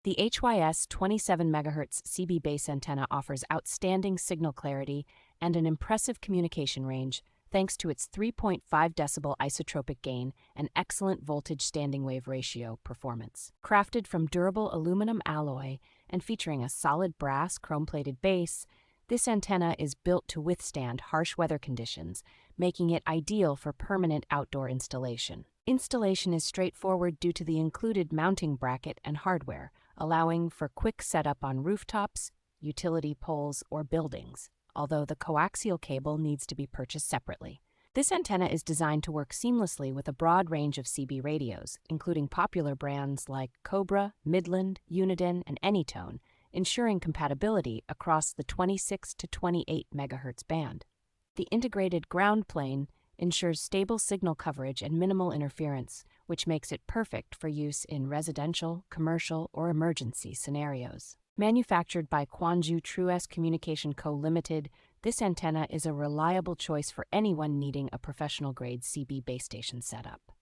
The HYS27MKHz CB Base Antenna offers outstanding signal clarity and an impressive communication range thanks to its 3.5 decibel isotropic gain and excellent voltage standing wave ratio performance. Crafted from durable aluminum alloy and featuring a solid brass chrome-plated base, this antenna is built to withstand harsh weather conditions, making it ideal for permanent outdoor installation. Installation is straightforward due to the included mounting bracket and hardware, allowing for quick setup on rooftops, utility poles, or buildings, although the coaxial cable needs to be purchased separately. This antenna is designed to work seamlessly with a broad range of CB radios, including popular brands like Cobra, Midland, Uniden, and AnyTone, ensuring compatibility across the 26 to 28 MHz band. The integrated ground plane ensures stable signal coverage and minimal interference, which makes it perfect for use in residential, commercial, or emergency scenarios. Manufactured by QUANZHOU TRUEST Communication Co. Limited, this antenna is a reliable choice for anyone needing a professional-grade CB base station setup.